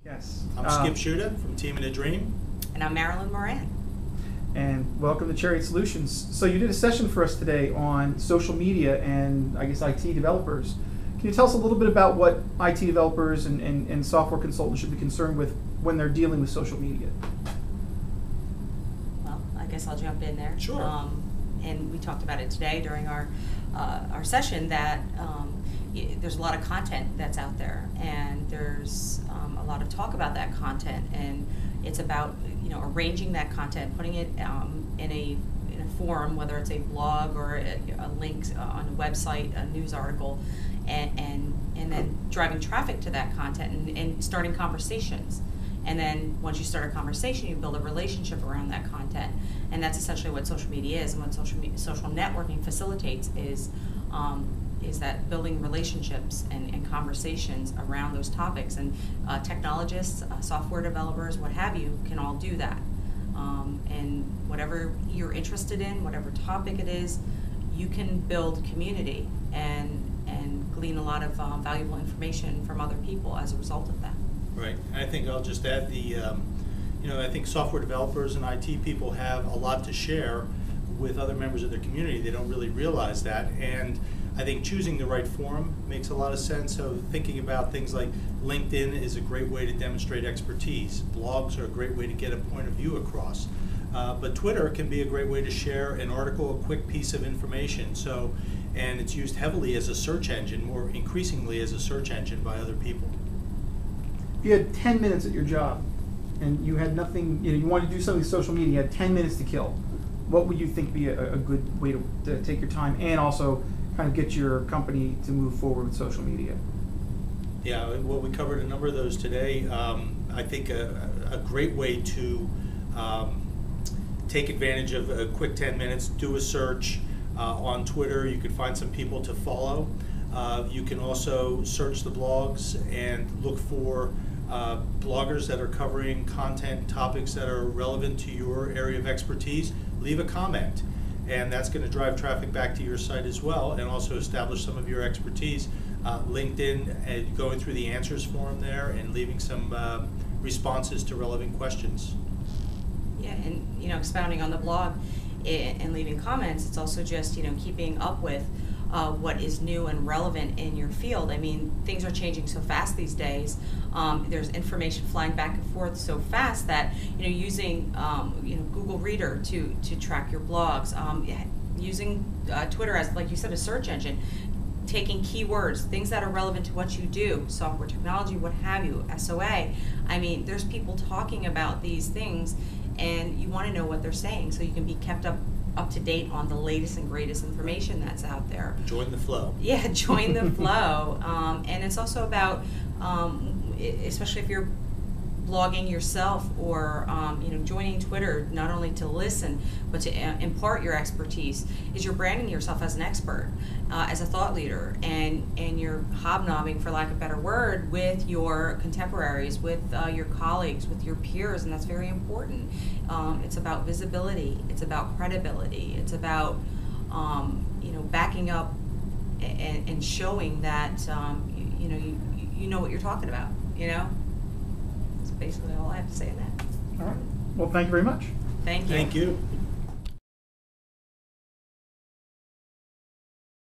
Yes. I'm Skip Shuda from Team in a Dream. And I'm Marilyn Moran. And welcome to Chariot Solutions. So you did a session for us today on social media and I guess IT developers. Can you tell us a little bit about what IT developers and software consultants should be concerned with when they're dealing with social media? Well, I guess I'll jump in there. Sure. And we talked about it today during our session that there's a lot of content that's out there, and there's a lot of talk about that content, and it's about arranging that content, putting it in a form, whether it's a blog or a link on a website, a news article, and then driving traffic to that content and starting conversations. And then once you start a conversation, you build a relationship around that content, and that's essentially what social media is. And what social networking facilitates is that building relationships and conversations around those topics. And technologists, software developers, what have you, can all do that. And whatever you're interested in, whatever topic it is, you can build community and glean a lot of valuable information from other people as a result of that. Right. And I think I'll just add I think software developers and IT people have a lot to share with other members of their community. They don't really realize that. And I think choosing the right forum makes a lot of sense. So thinking about things like LinkedIn is a great way to demonstrate expertise. Blogs are a great way to get a point of view across. But Twitter can be a great way to share an article, a quick piece of information. And it's used heavily as a search engine, more increasingly as a search engine by other people. If you had 10 minutes at your job and you had nothing, you wanted to do something with social media, you had 10 minutes to kill, what would you think be a good way to take your time and also kind of get your company to move forward with social media? Yeah, well, we covered a number of those today. I think a great way to take advantage of a quick 10 minutes, do a search on Twitter. You can find some people to follow. You can also search the blogs and look for bloggers that are covering content topics that are relevant to your area of expertise. Leave a comment, and that's going to drive traffic back to your site as well, and also establish some of your expertise. LinkedIn, going through the answers form there and leaving some responses to relevant questions. Yeah, and expounding on the blog and leaving comments, it's also just keeping up with what is new and relevant in your field. I mean, things are changing so fast these days. There's information flying back and forth so fast that using Google Reader to track your blogs, using Twitter as, like you said, a search engine, taking keywords, things that are relevant to what you do, software technology, what have you, SOA. I mean, there's people talking about these things, and you want to know what they're saying so you can be kept up to date on the latest and greatest information that's out there. Join the flow. Yeah, join the flow. And it's also about, especially if you're blogging yourself or joining Twitter, not only to listen but to impart your expertise, is you're branding yourself as an expert, as a thought leader, and you're hobnobbing, for lack of a better word, with your contemporaries, with your colleagues, with your peers, and that's very important. It's about visibility, it's about credibility, it's about backing up and showing that you know what you're talking about. That's basically all I have to say on that. All right. Well, thank you very much. Thank you. Thank you.